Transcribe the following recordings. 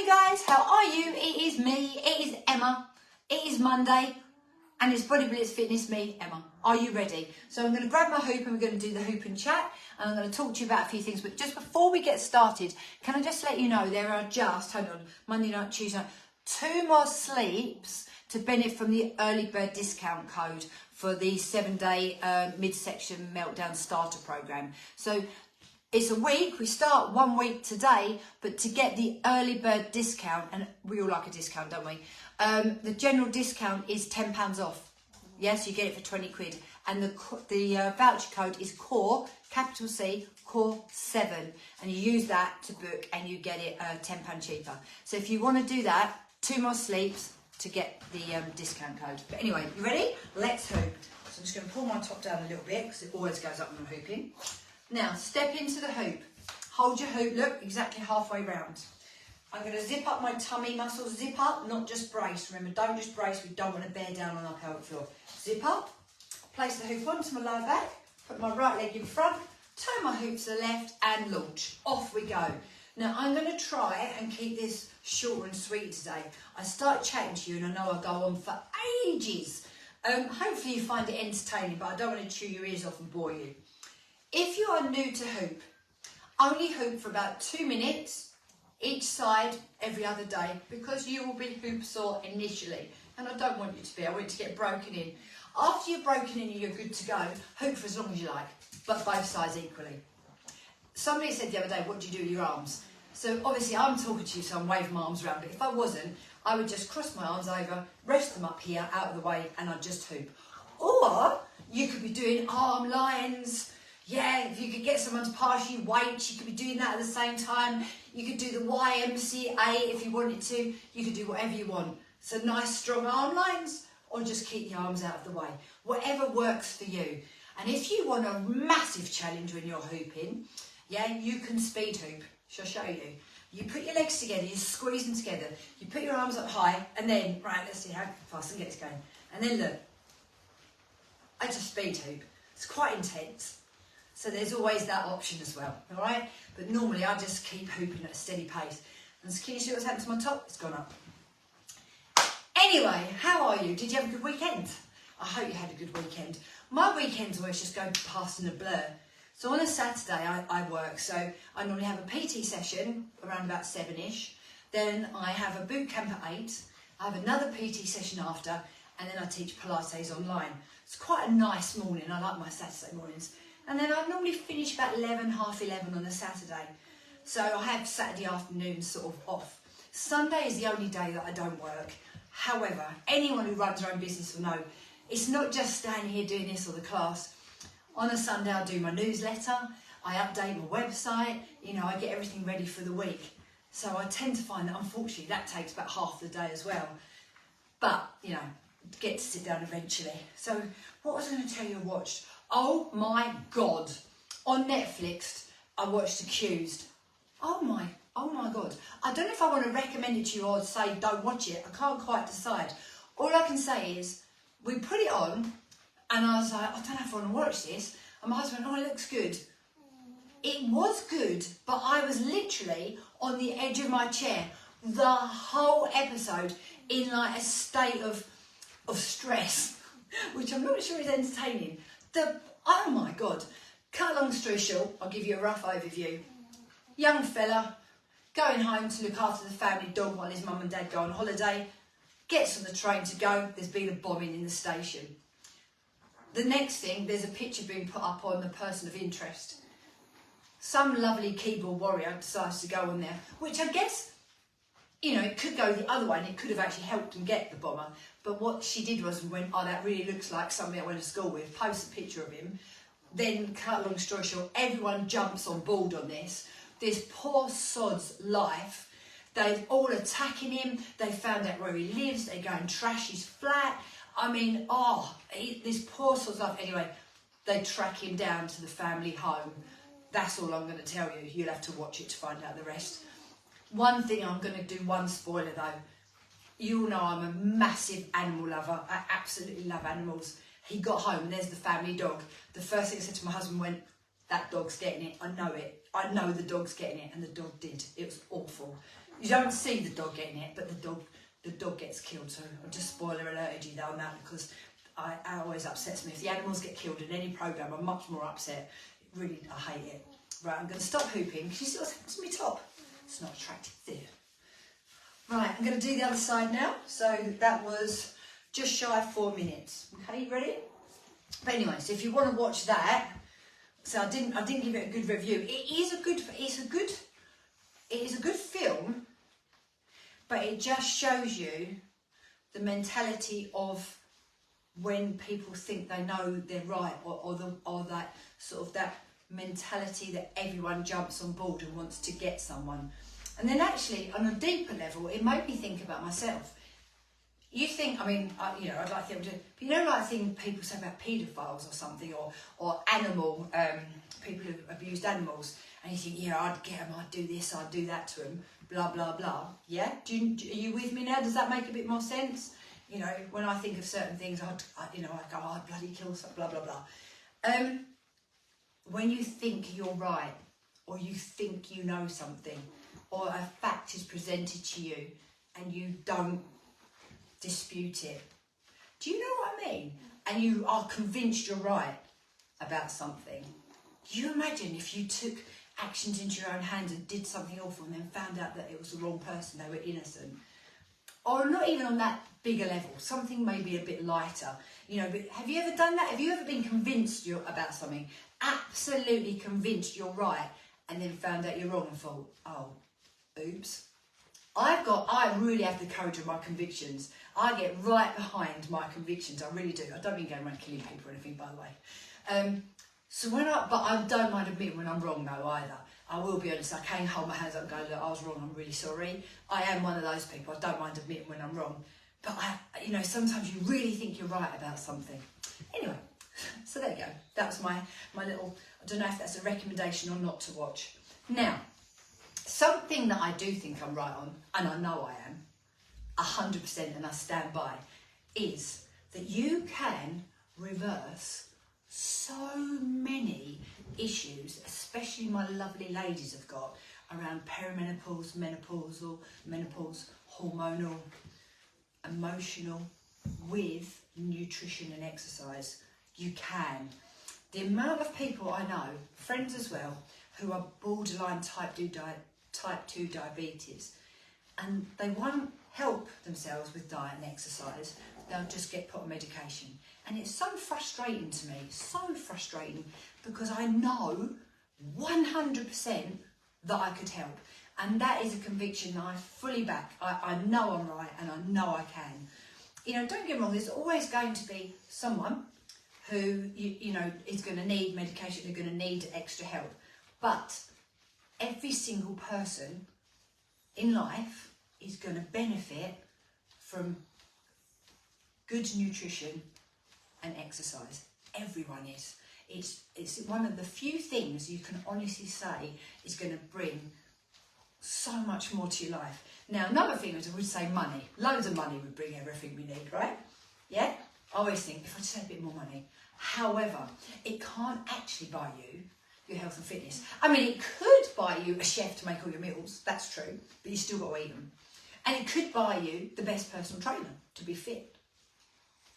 morning guys, how are you? It is me, it is Emma, it is Monday and it's Body Blitz Fitness, me, Emma. Are you ready? So I'm going to grab my hoop and we're going to do the hoop and chat and I'm going to talk to you about a few things, but just before we get started, can I just let you know there are just, hold on, Monday night, Tuesday night, 2 more sleeps to benefit from the early bird discount code for the 7-day midsection meltdown starter program. So it's a week, we start 1 week today, but to get the early bird discount, and we all like a discount, don't we? The general discount is £10 off. Yes, you get it for 20 quid. And the voucher code is CORE, capital C, CORE 7. And you use that to book and you get it £10 cheaper. So if you want to do that, 2 more sleeps to get the discount code. But anyway, you ready? Let's hoop. So I'm just going to pull my top down a little bit because it always goes up when I'm hooping. Now, step into the hoop. Hold your hoop, look, exactly halfway round. I'm going to zip up my tummy muscles. Zip up, not just brace. Remember, don't just brace. We don't want to bear down on our pelvic floor. Zip up, place the hoop onto my lower back, put my right leg in front, turn my hoop to the left and launch. Off we go. Now, I'm going to try and keep this short and sweet today. I start chatting to you and I know I go on for ages. Hopefully you find it entertaining, but I don't want to chew your ears off and bore you. If you are new to hoop, only hoop for about 2 minutes each side every other day because you will be hoop sore initially and I don't want you to be. I want you to get broken in. After you're broken in and you're good to go, hoop for as long as you like, but both sides equally. Somebody said the other day, what do you do with your arms? So obviously I'm talking to you so I'm waving my arms around, but if I wasn't, I would just cross my arms over, rest them up here out of the way and I'd just hoop. Or you could be doing arm lines. Yeah, if you could get someone to pass you weights, you could be doing that at the same time. You could do the YMCA if you wanted to. You could do whatever you want. So nice strong arm lines or just keep the arms out of the way. Whatever works for you. And if you want a massive challenge when you're hooping, yeah, you can speed hoop. Shall I show you? You put your legs together, you squeeze them together. You put your arms up high and then, right, let's see how fast I can get this going. And then look, I just speed hoop. It's quite intense. So there's always that option as well, all right? But normally I just keep hooping at a steady pace. And can you see what's happened to my top? It's gone up. Anyway, how are you? Did you have a good weekend? I hope you had a good weekend. My weekends always just go past in a blur. So on a Saturday I work, so I normally have a PT session around about 7ish. Then I have a boot camp at 8. I have another PT session after, and then I teach Pilates online. It's quite a nice morning. I like my Saturday mornings. And then I normally finish about 11, half 11 on a Saturday. So I have Saturday afternoons sort of off. Sunday is the only day that I don't work. However, anyone who runs their own business will know, it's not just standing here doing this or the class. On a Sunday I do my newsletter, I update my website, you know, I get everything ready for the week. So I tend to find that unfortunately that takes about half the day as well. But, you know, get to sit down eventually. So what was I going to tell you I watched? Oh my God, on Netflix, I watched Accused. Oh my God. I don't know if I want to recommend it to you or say don't watch it. I can't quite decide. All I can say is we put it on and I was like, I don't know if I want to watch this. And my husband went, oh, it looks good. It was good, but I was literally on the edge of my chair the whole episode in like a state of stress, which I'm not sure is entertaining. Oh my God, cut a long story short, I'll give you a rough overview. Young fella, going home to look after the family dog while his mum and dad go on holiday, gets on the train to go, there's been a bombing in the station. The next thing, there's a picture being put up on the person of interest. Some lovely keyboard warrior decides to go on there, which I guess, you know, it could go the other way and it could have actually helped him get the bomber. But what she did was went, oh, that really looks like somebody I went to school with, post a picture of him. Then, cut a long story short, everyone jumps on board on this. This poor sod's life. They're all attacking him. They found out where he lives. They go and trash his flat. I mean, this poor sod's life. Anyway, they track him down to the family home. That's all I'm going to tell you. You'll have to watch it to find out the rest. One thing, I'm going to do one spoiler though. You all know I'm a massive animal lover. I absolutely love animals. He got home and there's the family dog. The first thing I said to my husband went, that dog's getting it. I know it. I know the dog's getting it, and the dog did. It was awful. You don't see the dog getting it, but the dog gets killed. So I'll just spoiler alert you on that, because I always upsets me. If the animals get killed in any programme, I'm much more upset. Really, I hate it. Right, I'm going to stop hooping. She still has my top. It's not attractive there. Right, I'm going to do the other side now. So that was just shy of 4 minutes. Okay, you ready? But anyway, so if you want to watch that, so I didn't give it a good review. It is a good film, but it just shows you the mentality of when people think they know they're right, or that sort of that mentality that everyone jumps on board and wants to get someone. And then actually, on a deeper level, it made me think about myself. You think, I mean, I'd like to be able to, but you know, like people say about paedophiles or something, or animal, people who've abused animals, and you think, yeah, I'd get them, I'd do this, I'd do that to them, blah, blah, blah. Yeah? Are you with me now? Does that make a bit more sense? You know, when I think of certain things, I go, I'd bloody kill some, blah, blah, blah. When you think you're right, or you think you know something, or a fact is presented to you, and you don't dispute it. Do you know what I mean? And you are convinced you're right about something. Do you imagine if you took actions into your own hands and did something awful and then found out that it was the wrong person, they were innocent? Or not even on that bigger level, something maybe a bit lighter. You know, but have you ever done that? Have you ever been convinced you're about something, absolutely convinced you're right, and then found out you're wrong and thought, oh, oops. I really have the courage of my convictions. I get right behind my convictions. I really do. I don't mean going around killing people or anything, by the way. But I don't mind admitting when I'm wrong though either. I will be honest. I can hold my hands up and go, look, I was wrong. I'm really sorry. I am one of those people. I don't mind admitting when I'm wrong. But sometimes you really think you're right about something. Anyway, so there you go. That was my little. I don't know if that's a recommendation or not to watch. Now, something that I do think I'm right on, and I know I am, 100%, and I stand by, is that you can reverse so many issues, especially my lovely ladies have got, around perimenopause, menopause, hormonal, emotional, with nutrition and exercise. You can. The amount of people I know, friends as well, who are borderline type 2 diabetes, and they won't help themselves with diet and exercise, they'll just get put on medication. And it's so frustrating to me, so frustrating, because I know 100% that I could help. And that is a conviction that I fully back. I know I'm right, and I know I can. You know, don't get me wrong, there's always going to be someone who, is going to need medication, they're going to need extra help. But every single person in life is going to benefit from good nutrition and exercise. Everyone is. It's one of the few things you can honestly say is going to bring so much more to your life. Now, another thing is I would say money. Loads of money would bring everything we need, right? Yeah? I always think, if I just had a bit more money. However, it can't actually buy you your health and fitness. I mean, it could buy you a chef to make all your meals, that's true, but you still got to eat them. And it could buy you the best personal trainer to be fit.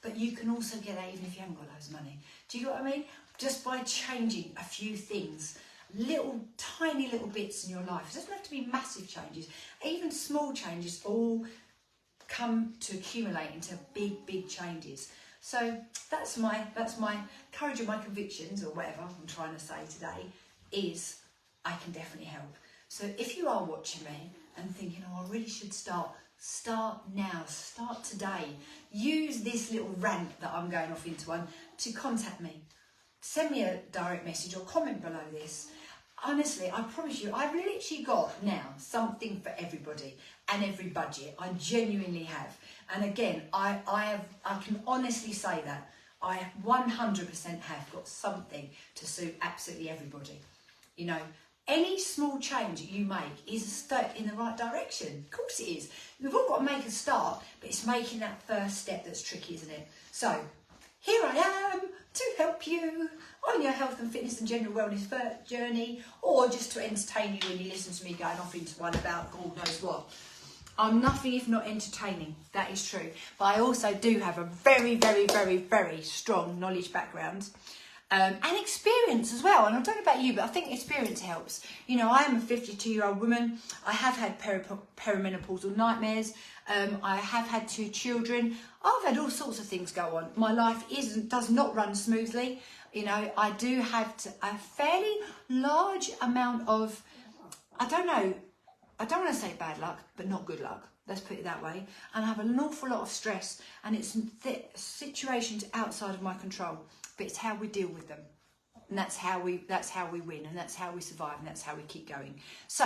But you can also get that even if you haven't got loads of money. Do you know what I mean? Just by changing a few things, tiny little bits in your life. It doesn't have to be massive changes. Even small changes all come to accumulate into big changes. So that's my courage and my convictions, or whatever I'm trying to say today, is I can definitely help. So if you are watching me and thinking, oh, I really should start now, start today. Use this little rant that I'm going off into to contact me. Send me a direct message or comment below this. Honestly, I promise you, I've literally got now something for everybody and every budget. I genuinely have. And again, I can honestly say that I 100% have got something to suit absolutely everybody. You know, any small change that you make is a step in the right direction. Of course it is. We've all got to make a start, but it's making that first step that's tricky, isn't it? So, here I am to help you on your health and fitness and general wellness journey, or just to entertain you when you listen to me going off into one about God knows what. I'm nothing if not entertaining, that is true. But I also do have a very, very, very, very strong knowledge background and experience as well. And I don't know about you, but I think experience helps. You know, I am a 52-year-old woman. I have had perimenopausal nightmares. I have had 2 children. I've had all sorts of things go on. My life does not run smoothly. You know, I do have a fairly large amount of, I don't want to say bad luck, but not good luck. Let's put it that way. And I have an awful lot of stress, and it's situations outside of my control, but it's how we deal with them. And that's how we win, and that's how we survive, and that's how we keep going. So,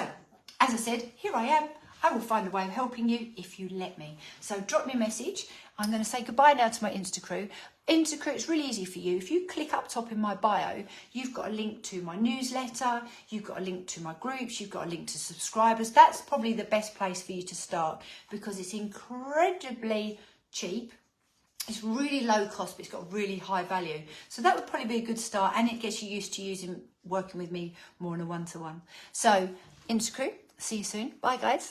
as I said, here I am. I will find a way of helping you if you let me. So drop me a message. I'm going to say goodbye now to my Instacrew. Instacrew, it's really easy for you. If you click up top in my bio, you've got a link to my newsletter, you've got a link to my groups, you've got a link to subscribers. That's probably the best place for you to start because it's incredibly cheap. It's really low cost, but it's got really high value. So that would probably be a good start, and it gets you used to working with me more on a one-to-one. So, Instacrew, see you soon. Bye, guys.